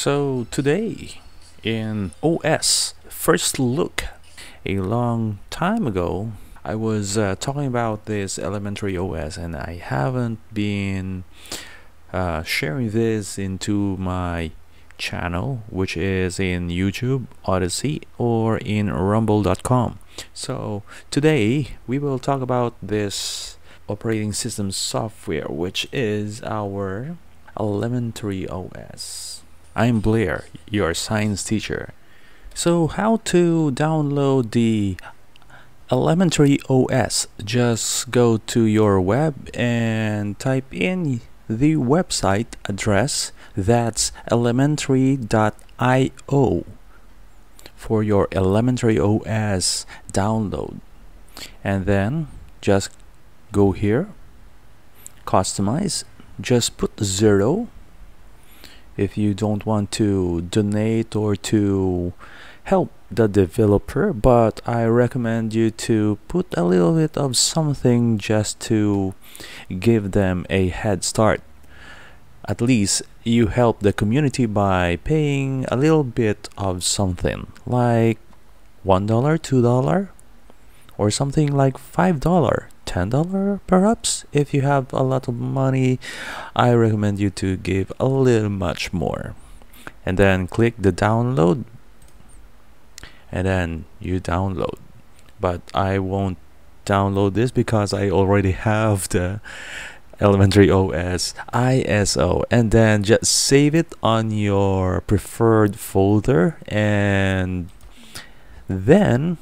So today in OS first look, a long time ago I was talking about this elementary OS, and I haven't been sharing this into my channel, which is in YouTube, Odyssey, or in rumble.com. So today we will talk about this operating system software, which is our elementary OS. I'm Blair, your science teacher. So how to download the elementary OS? Just go to your web and type in the website address. That's elementary.io for your elementary OS download, and then just go here, customize, just put 0 if you don't want to donate or to help the developer, but I recommend you to put a little bit of something just to give them a head start. At least you help the community by paying a little bit of something, like $1, $2, or something like $5, $10 perhaps. If you have a lot of money, I recommend you to give a little much more. And then click the download, and then you download. But I won't download this because I already have the elementary OS ISO, and then just save it on your preferred folder, and then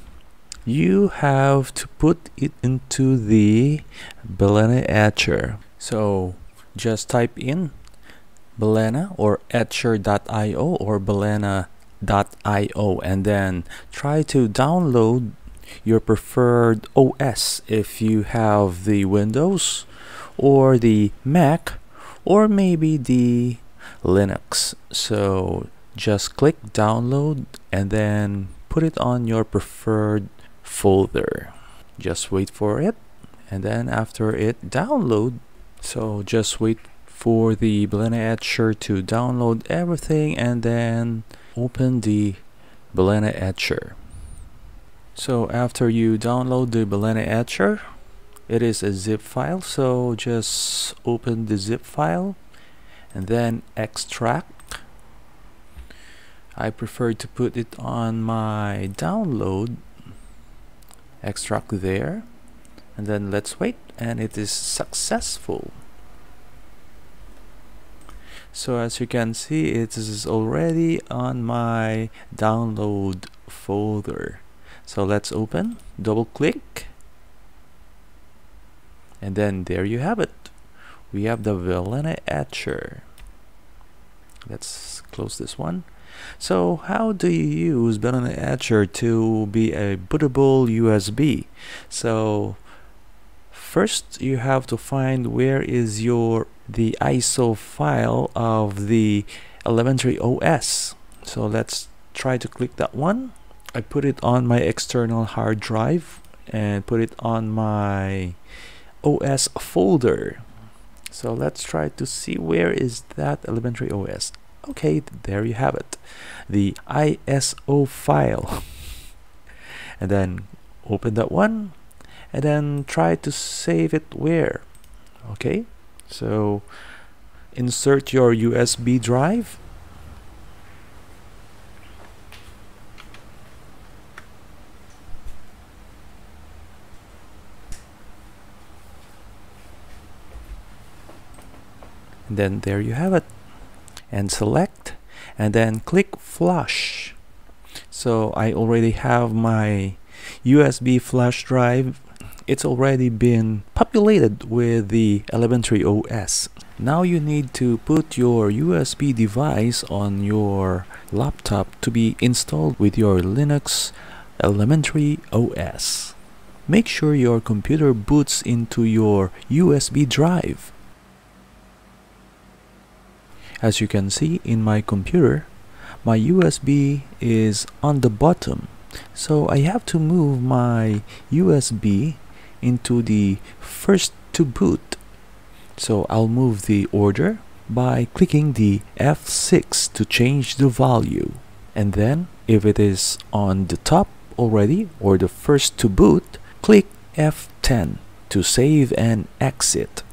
you have to put it into the Balena Etcher. So just type in Balena or etcher.io or balena.io, and then try to download your preferred OS if you have the Windows or the Mac or maybe the Linux. So just click download and then put it on your preferred folder. Just wait for it, and then after it download, so just wait for the Balena Etcher to download everything, and then open the Balena Etcher. So after you download the Balena Etcher, it is a zip file, so just open the zip file and then extract. I prefer to put it on my download. Extract there, and then let's wait, and it is successful. So as you can see, it is already on my download folder. So let's open, double click, and then there you have it. We have the Balena Etcher. Let's close this one. So how do you use Balena Etcher to be a bootable USB? So first you have to find where is the ISO file of the elementary OS. So let's try to click that one. I put it on my external hard drive and put it on my OS folder. So let's try to see where is that elementary OS. Okay, there you have it, the ISO file. And then open that one, and then try to save it where. Okay, so insert your USB drive, and then there you have it, and select, and then click flash. So I already have my USB flash drive. It's already been populated with the elementary OS. Now you need to put your USB device on your laptop to be installed with your Linux elementary OS. Make sure your computer boots into your USB drive. As you can see in my computer, my USB is on the bottom, so I have to move my USB into the first to boot. So I'll move the order by clicking the F6 to change the value, and then if it is on the top already or the first to boot, click F10 to save and exit,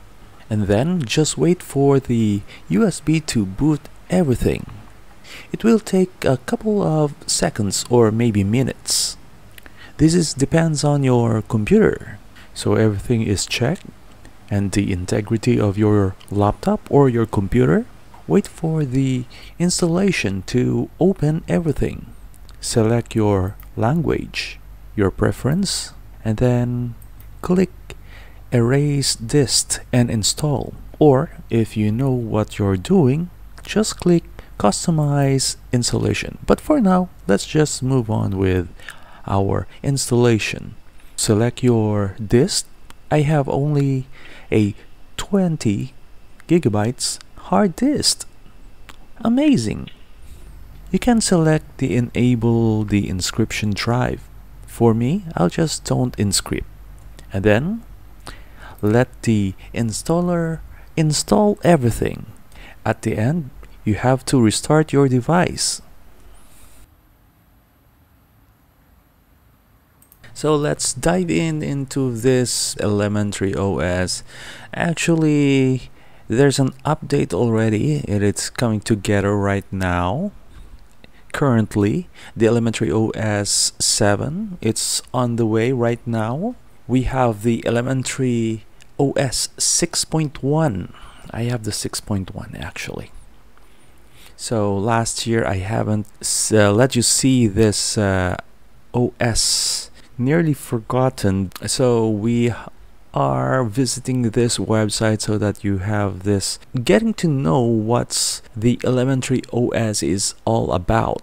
and then just wait for the USB to boot everything. It will take a couple of seconds or maybe minutes. This depends on your computer. So everything is checked and the integrity of your laptop or your computer. Wait for the installation to open everything. Select your language, your preference, and then click erase disk and install. Or if you know what you're doing, just click customize installation. But for now, let's just move on with our installation. Select your disk. I have only a 20 gigabytes hard disk. Amazing. You can select the enable the inscription drive. For me, I'll just don't inscript. And then let the installer install everything. At the end, you have to restart your device. So let's dive into this elementary OS. Actually, there's an update already. It's coming together right now. Currently, the elementary OS 7, it's on the way right now. We have the elementary OS 6.1. I have the 6.1 actually. So last year I haven't let you see this OS, nearly forgotten. So we are visiting this website so that you have this, getting to know what's the elementary OS is all about.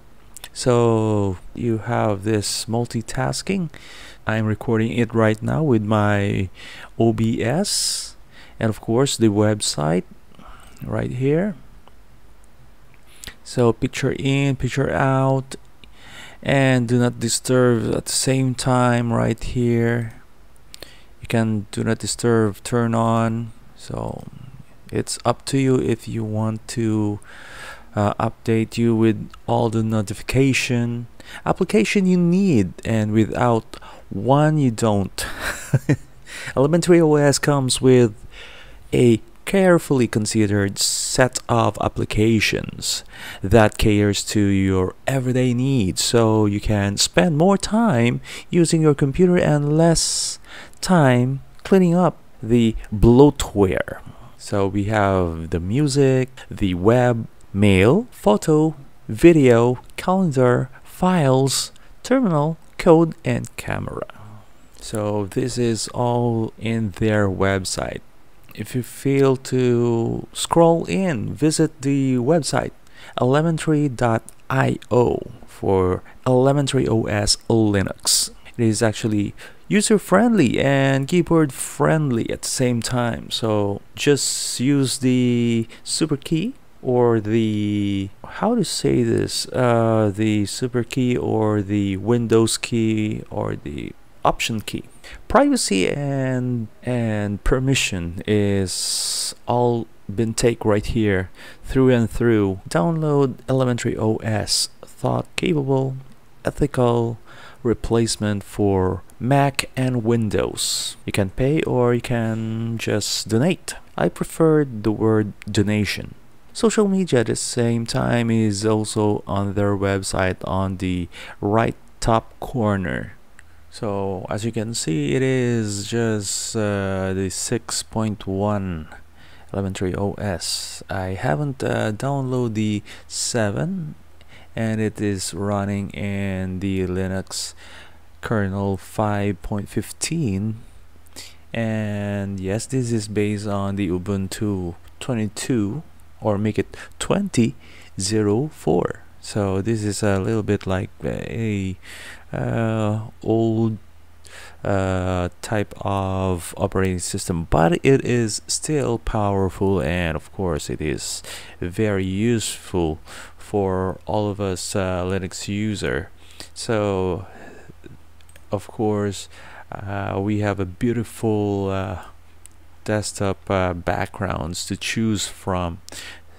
So you have this multitasking. I'm recording it right now with my OBS, and of course the website right here. So picture in, picture out, and do not disturb at the same time right here. You can do not disturb turn on. So it's up to you if you want to update you with all the notification application you need, and without one you don't. Elementary OS comes with a carefully considered set of applications that caters to your everyday needs, so you can spend more time using your computer and less time cleaning up the bloatware. So we have the music, the web, mail, photo, video, calendar, files, terminal, code, and camera. So this is all in their website. If you feel to scroll in, visit the website elementary.io for Elementary OS Linux. It is actually user-friendly and keyboard-friendly at the same time. So just use the super key or the, how to say this, the super key or the Windows key or the option key. Privacy and permission is all been taken right here through and through. Download Elementary OS, thought capable, ethical replacement for Mac and Windows. You can pay or you can just donate. I prefer the word donation. Social media at the same time is also on their website on the right top corner. So as you can see, it is just the 6.1 elementary OS. I haven't downloaded the 7, and it is running in the Linux kernel 5.15, and yes, this is based on the Ubuntu 22, or make it 20.04. So this is a little bit like a old type of operating system, but it is still powerful, and of course it is very useful for all of us Linux user. So of course we have a beautiful desktop backgrounds to choose from.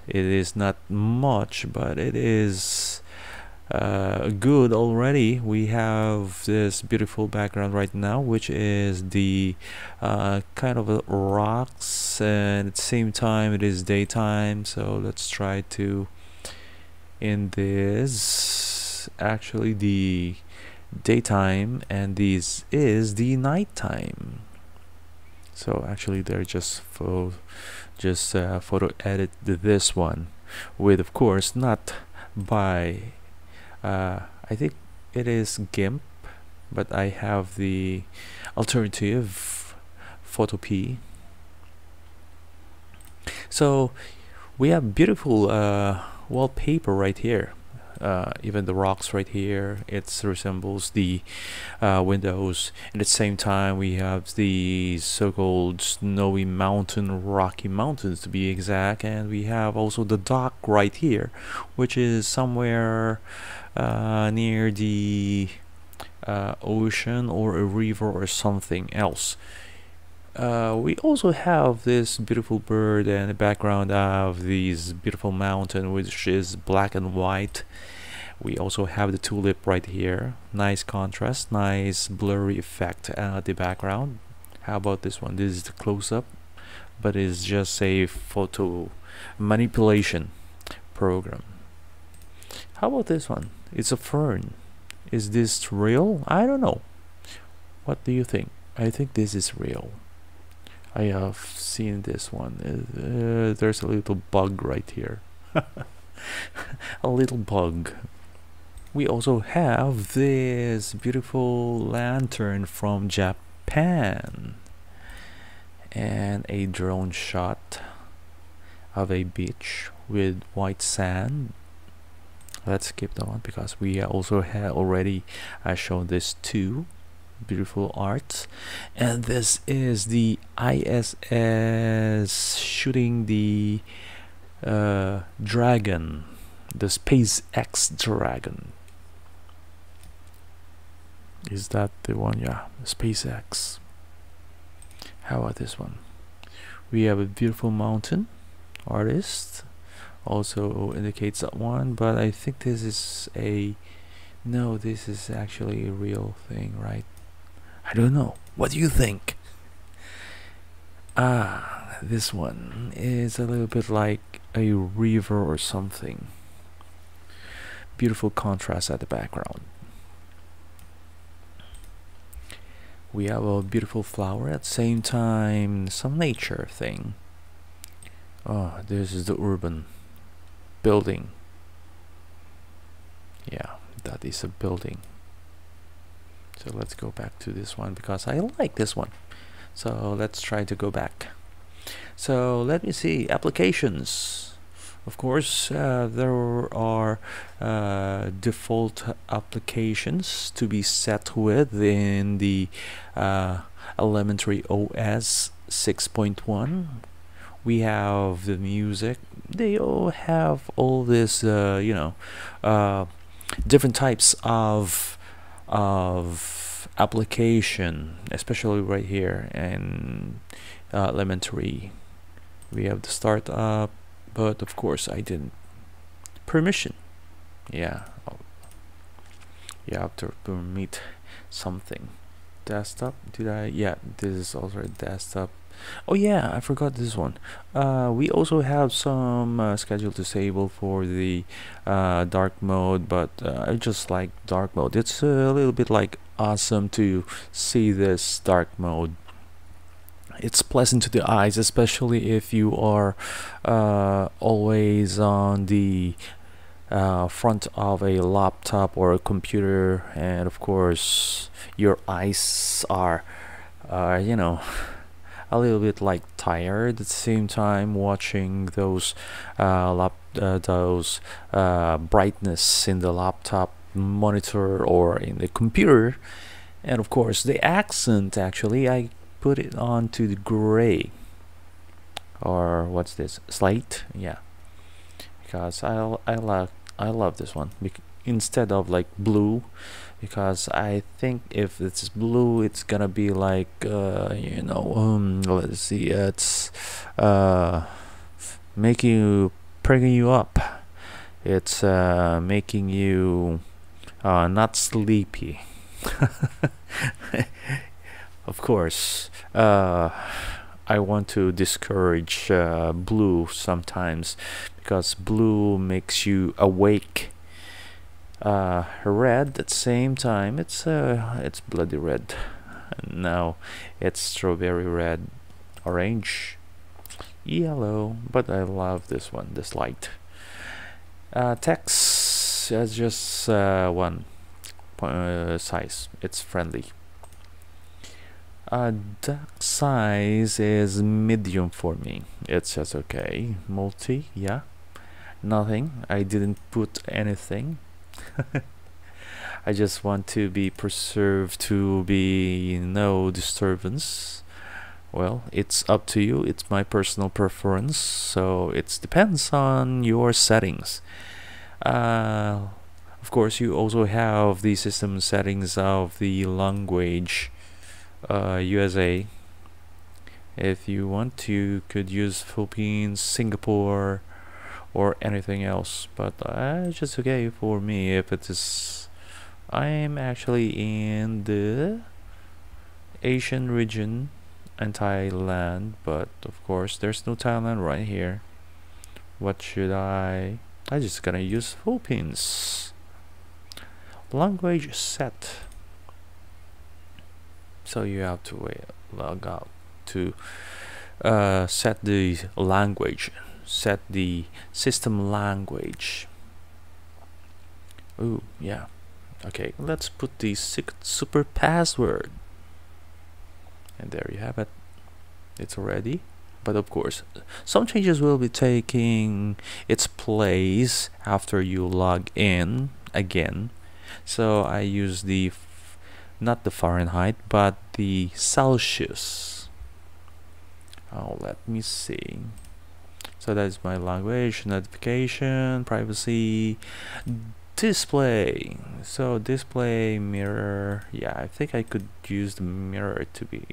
It is not much, but it is good already. We have this beautiful background right now, which is the kind of rocks, and at the same time it is daytime. So let's try to, in this, actually the daytime, and this is the nighttime. So actually they're just photo edit this one with, of course, not by I think it is GIMP, but I have the alternative Photo P. So we have beautiful wallpaper right here. Even the rocks right here, it resembles the windows. At the same time, we have the so-called snowy mountain, Rocky Mountains to be exact, and we have also the dock right here, which is somewhere near the ocean or a river or something else. We also have this beautiful bird and the background of this beautiful mountain, which is black and white. We also have the tulip right here. Nice contrast, nice blurry effect at the background. How about this one? This is the close-up, but it's just a photo manipulation program. How about this one? It's a fern. Is this real? I don't know. What do you think? I think this is real. I have seen this one. There's a little bug right here. A little bug. We also have this beautiful lantern from Japan, and a drone shot of a beach with white sand. Let's skip that one because we also have already shown this too. Beautiful art. And this is the ISS shooting the Dragon, the SpaceX Dragon. Is that the one? Yeah, SpaceX. How about this one? We have a beautiful mountain artist, also indicates that one, but I think this is a, no, this is actually a real thing, right? I don't know. What do you think? This one is a little bit like a river or something. Beautiful contrast at the background. We have a beautiful flower at the same time, some nature thing. Oh, this is the urban building. Yeah, that is a building. So let's go back to this one because I like this one. So let's try to go back. So let me see, applications. Of course, there are default applications to be set with in the elementary OS 6.1. We have the music. They all have all this, different types of application, especially right here in elementary. We have the startup, but of course I didn't permission. Yeah, you have to permit something. Desktop, did I? Yeah, this is also a desktop. Oh yeah, I forgot this one. We also have some schedule disable for the dark mode, but I just like dark mode. It's a little bit like awesome to see this dark mode. It's pleasant to the eyes, especially if you are always on the front of a laptop or a computer, and of course your eyes are you know, a little bit like tired at the same time watching those brightness in the laptop monitor or in the computer. And of course the accent, actually I put it on to the gray, or what's this, slate, yeah, because I love this one instead of like blue, because I think if it's blue it's gonna be like let's see, it's making you perking you up. It's making you not sleepy. Of course, I want to discourage blue sometimes, because blue makes you awake. Red at the same time, it's bloody red. Now it's strawberry red, orange, yellow, but I love this one, this light. Text is just one size. It's friendly. Duck size is medium for me. It's just okay. Multi, yeah. Nothing. I didn't put anything. I just want to be preserved, to be no disturbance. Well, it's up to you. It's my personal preference, so it depends on your settings. Of course, you also have the system settings of the language. USA. If you want to, you could use Philippines, Singapore, or anything else, but just okay for me if it is. I'm actually in the Asian region and Thailand, but of course there's no Thailand right here. What should I just gonna use Philippines. Language set. So you have to log out to set the language, set the system language. Ooh, yeah. Okay, let's put the super password, and there you have it. It's ready. But of course, some changes will be taking its place after you log in again. So I use the not the Fahrenheit, but the Celsius. Oh, let me see. So that is my language, notification, privacy, display. So display, mirror. Yeah, I think I could use the mirror to be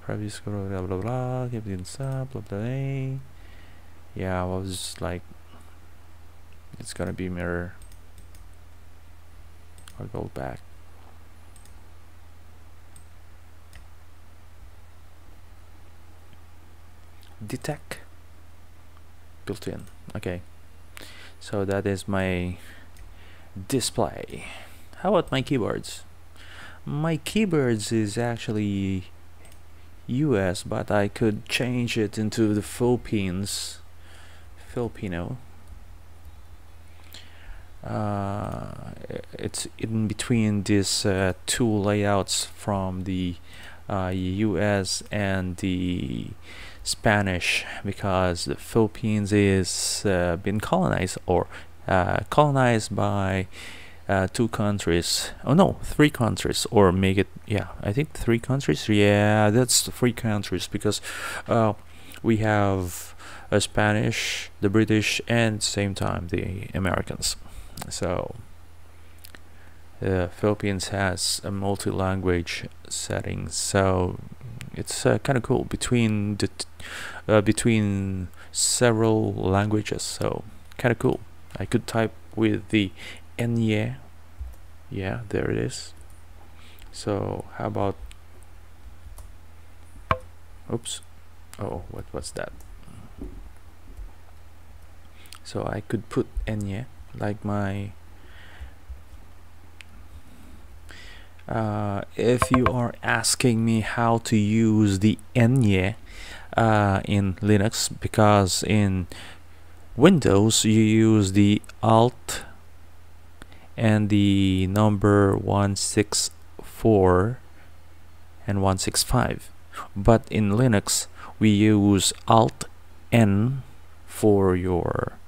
privacy scroll, blah blah blah, keep it inside, blah blah. Yeah, I was like, it's gonna be mirror. I'll go back. Detect built-in. Okay, so that is my display. How about my keyboards? My keyboards is actually US, but I could change it into the Filipino. It's in between these two layouts from the US and the Spanish, because the Philippines is been colonized, or colonized by two countries. Oh no, three countries, or make it, yeah, I think 3 countries. Yeah, that's 3 countries, because we have Spanish, the British, and same time the Americans. So the Philippines has a multi-language setting, so it's kind of cool between the between several languages. So kind of cool. I could type with the Enye. Yeah, there it is. So how about, oops, oh, what was that? So I could put Enye, like my if you are asking me how to use the Enye in Linux, because in Windows you use the Alt and the number 164 and 165, but in Linux we use Alt N for your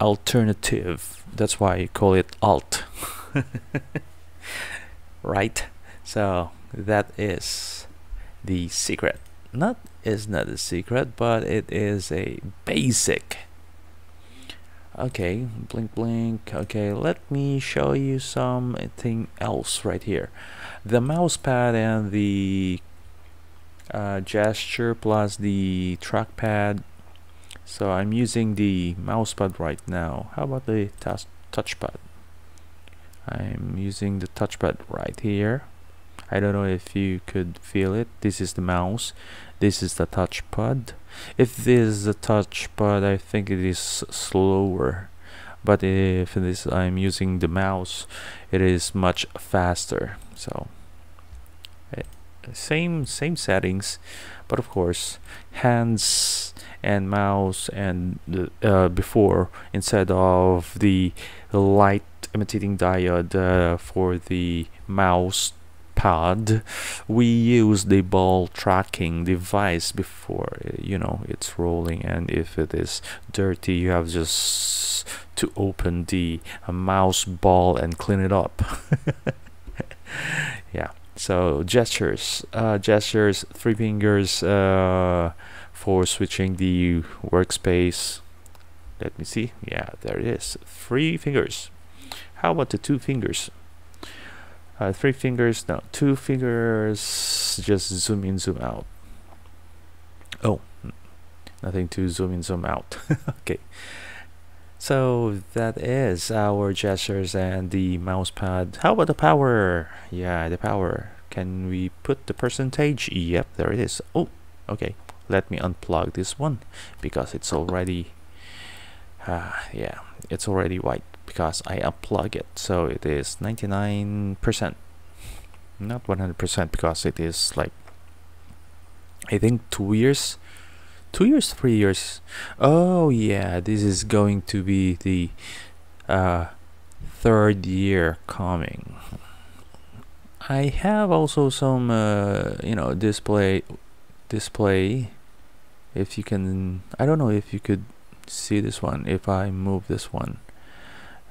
alternative. That's why you call it Alt. Right? So that is the secret. Not a secret, but it is a basic. Okay, blink blink. Okay, let me show you something else right here. The mouse pad and the gesture plus the trackpad. So I'm using the mousepad right now. How about the touchpad? I'm using the touchpad right here. I don't know if you could feel it. This is the mouse. This is the touchpad. If this is the touchpad, I think it is slower. But if this I'm using the mouse, it is much faster. So same settings, but of course hands and mouse and before, instead of the light emitting diode for the mouse pad, we use the ball tracking device before, you know, it's rolling, and if it is dirty, you have just to open the mouse ball and clean it up. Yeah. So gestures, 3 fingers for switching the workspace. Let me see. Yeah, there it is. 3 fingers. How about the 2 fingers? 3 fingers, no, 2 fingers. Just zoom in, zoom out. Oh, nothing to zoom in, zoom out. Okay. So that is our gestures and the mouse pad. How about the power? Yeah, the power. Can we put the percentage? Yep, there it is. Oh, okay. Let me unplug this one because it's already yeah, it's already white because I unplug it. So it is 99%, not 100%, because it is like, I think 2 years. 2 years, 3 years. Oh yeah, this is going to be the 3rd year coming. I have also some you know, display. If you can, I don't know if you could see this one. If I move this one,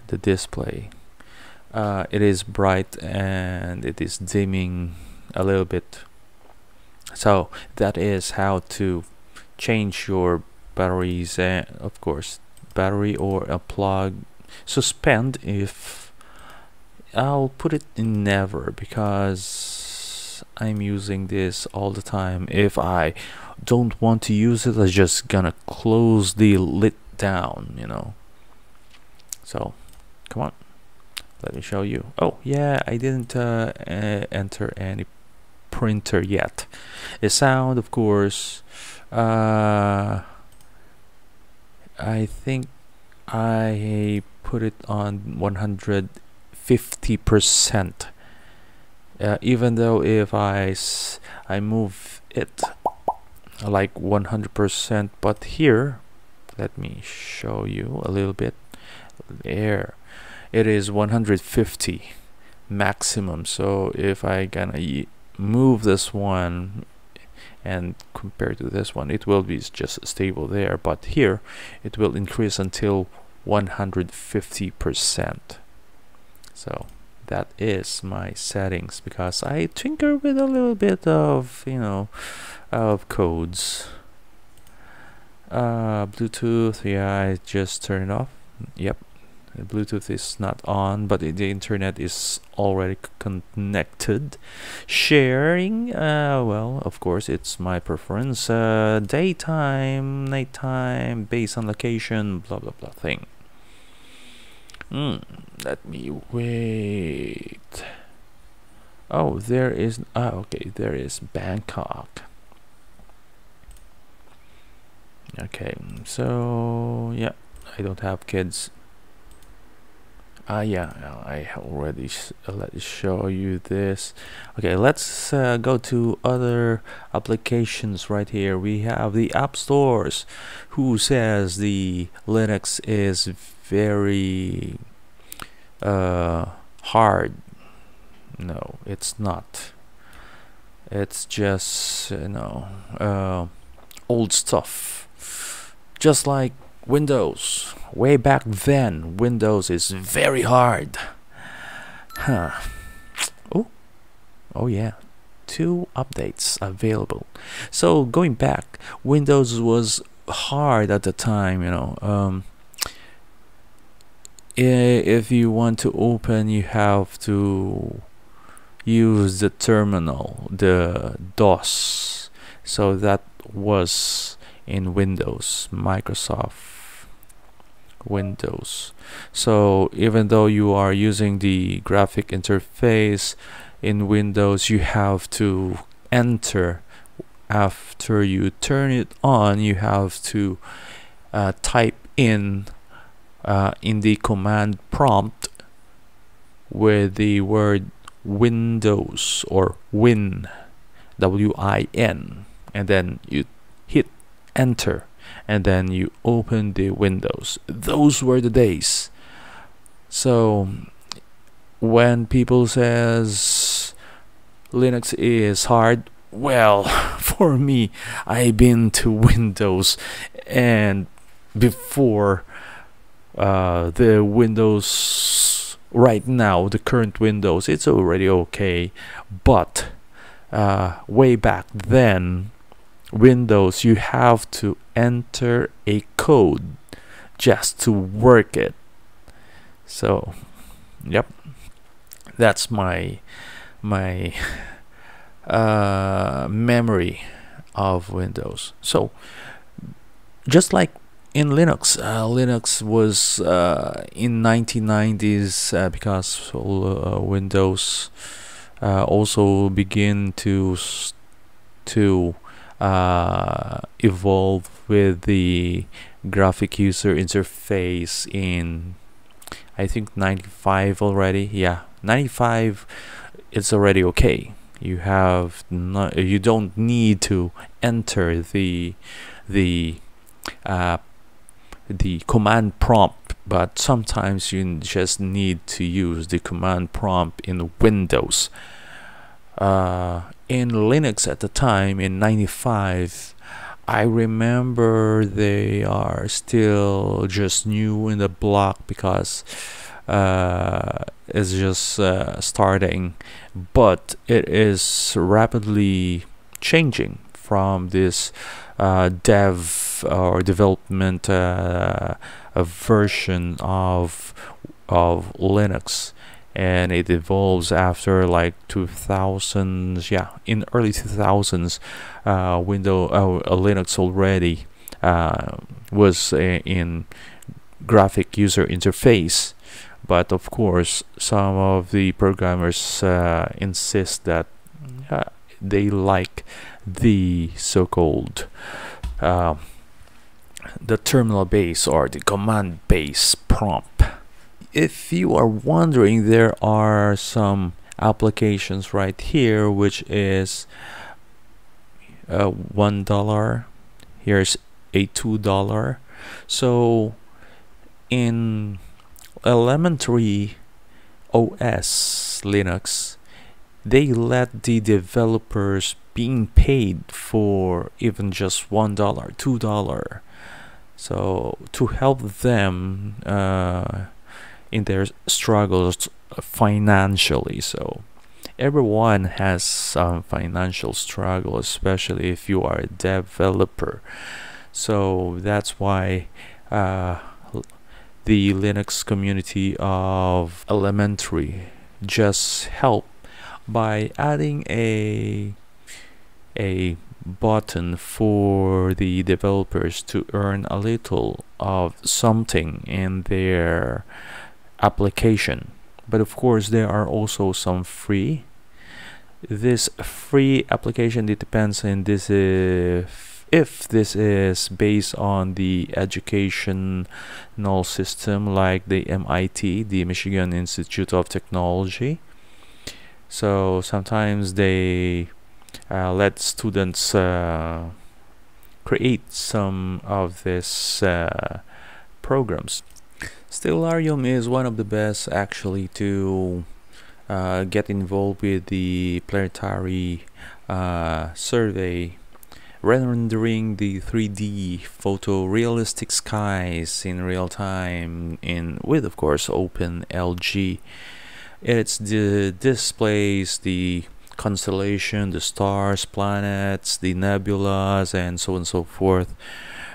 the display, it is bright and it is dimming a little bit. So that is how to change your batteries, and of course battery or a plug. Suspend, if I'll put it in never because I'm using this all the time. If I don't want to use it, I'm just gonna close the lid down, you know. So come on, let me show you. Oh yeah, I didn't enter any printer yet. The sound, of course, I think I put it on 150%, even though if I move it like 100%, but here, let me show you a little bit. There it is 150 maximum. So if I gonna move this one and compare to this one, it will be just stable there, but here it will increase until 150%. So that is my settings, because I tinker with a little bit of, you know, of codes. Bluetooth, yeah, I just turned it off. Yep, the Bluetooth is not on, but the internet is already connected. Sharing, well, of course, it's my preference. Daytime, nighttime, based on location, blah blah blah thing. Let me wait. Oh, there is, okay, there is Bangkok. Okay, so yeah, I don't have kids. Yeah, I already let me show you this. Okay, let's go to other applications. Right here we have the app stores. Who says the Linux is very hard? No, it's not. It's just, you know, old stuff. Just like Windows, way back then, Windows is very hard. Huh. Oh yeah, 2 updates available. So going back, Windows was hard at the time, you know. If you want to open, you have to use the terminal, the DOS So that was in Windows, Microsoft Windows. So even though you are using the graphic interface in Windows, you have to enter. After you turn it on, you have to type in the command prompt with the word Windows or Win, W-I-N, and then you hit enter, and then you open the Windows. Those were the days. So when people says Linux is hard, well, for me, I've been to Windows, and before the Windows right now, the current Windows, it's already okay, but way back then, Windows, you have to enter a code just to work it. So yep, that's my memory of Windows. So just like in Linux, Linux was in 1990s because Windows also begin to evolve with the graphic user interface in, I think, 95 already. Yeah, 95, it's already okay. You have you don't need to enter the command prompt, but sometimes you just need to use the command prompt in Windows. In Linux at the time, in 95, I remember they are still just new in the block because it's just starting, but it is rapidly changing from this dev or development version of Linux, and it evolves after like 2000s. Yeah, in early 2000s, Linux already was in graphic user interface, but of course some of the programmers insist that they like the so-called the terminal base or the command base prompt. If you are wondering, there are some applications right here, which is $1. Here's a $2. So in elementary OS Linux, they let the developers being paid for even just $1, $2. So to help them in their struggles financially. So everyone has some financial struggle, especially if you are a developer. So that's why the Linux community of elementary just help by adding a button for the developers to earn a little of something in their application. But of course there are also some free. This free application, it depends on this if this is based on the educational system, like the MIT, the Michigan Institute of Technology. So sometimes they let students create some of these programs. Still, RealMe is one of the best actually to get involved with the planetary survey, rendering the 3D photorealistic skies in real time with of course OpenLG. It displays the constellation, the stars, planets, the nebulas, and so on and so forth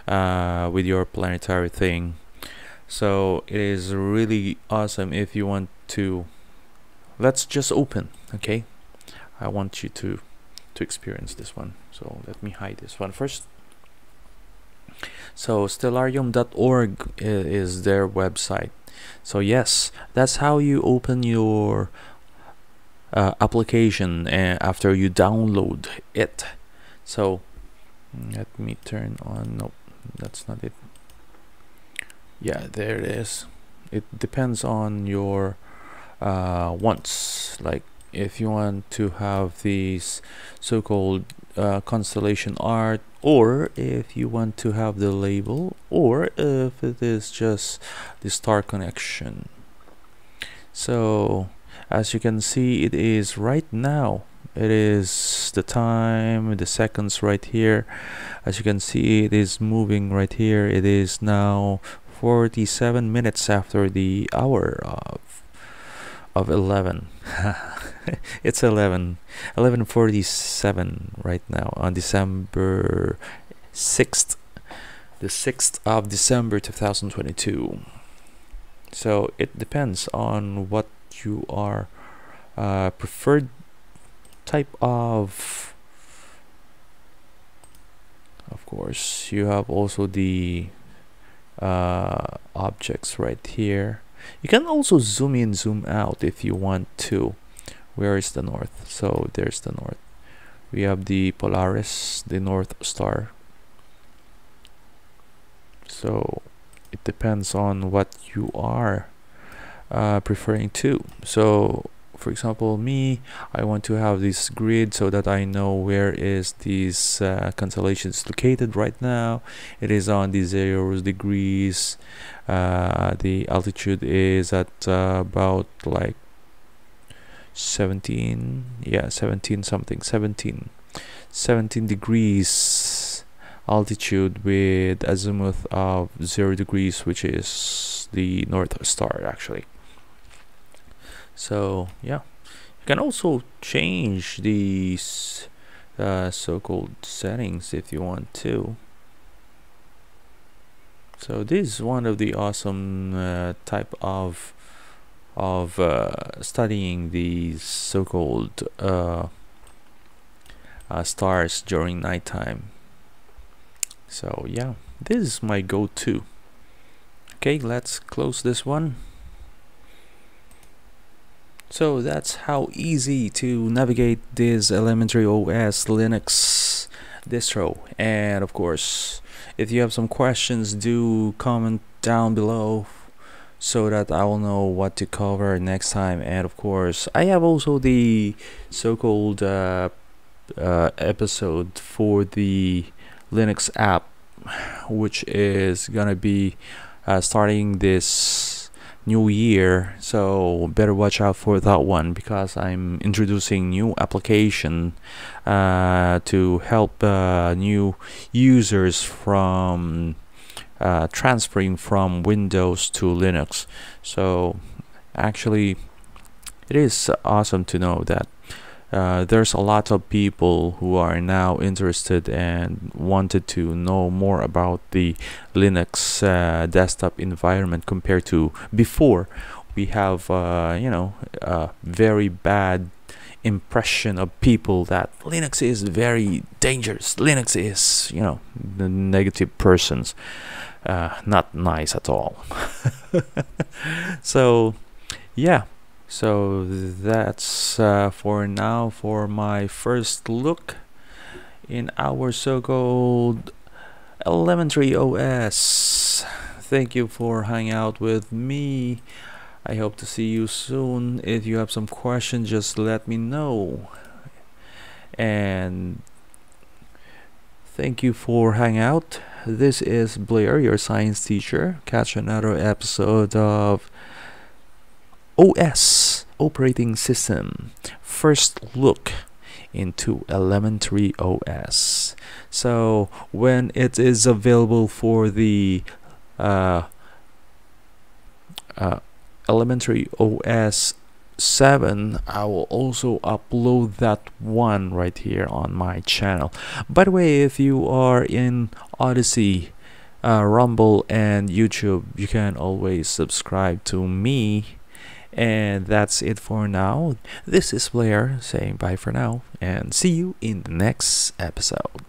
with your planetary thing. So it is really awesome. If you want to, let's just open, okay? I want you to to experience this one. So let me hide this one first. So stellarium.org is their website. So yes, that's how you open your application after you download it. So let me turn on. Nope, that's not it. Yeah, there it is. It depends on your wants. Like if you want to have these so-called constellation art, or if you want to have the label, or if it is just the star connection. So as you can see, it is right now, it is the time, the seconds right here. As you can see, it is moving right here. It is now 47 minutes after the hour of 11. It's 11:47 right now on December 6th, the 6th of December 2022. So it depends on what you are preferred type of course. You have also the objects right here. You can also zoom in, zoom out if you want to. Where is the north? So there's the north. We have the Polaris, the North Star. So it depends on what you are preferring to. So for example, me, I want to have this grid so that I know where is these constellations located right now. It is on the 0 degrees. The altitude is at about like 17 degrees altitude with azimuth of 0 degrees, which is the North Star actually. So yeah, you can also change these so-called settings if you want to. So this is one of the awesome type of studying these so-called stars during nighttime. So yeah, this is my go-to. Okay, let's close this one. So that's how easy to navigate this elementary OS Linux distro. And of course, if you have some questions, do comment down below so that I will know what to cover next time. And of course, I have also the so-called episode for the Linux app, which is gonna be starting this new year, so better watch out for that one, because I'm introducing new application to help new users from transferring from Windows to Linux. So actually it is awesome to know that there's a lot of people who are now interested and wanted to know more about the Linux desktop environment compared to before. We have you know, a very bad impression of people that Linux is very dangerous. Linux is, you know, the negative persons, not nice at all. So yeah, so that's for now for my first look in our so-called elementary OS. Thank you for hanging out with me. I hope to see you soon. If you have some questions, just let me know. And thank you for hanging out. This is Blair, your science teacher. Catch another episode of OS, operating system, first look into elementary OS. So when it is available for the elementary OS 7, I will also upload that one right here on my channel. By the way, if you are in Odyssey, Rumble and YouTube, you can always subscribe to me And that's it for now. This is Blair saying bye for now, and see you in the next episode.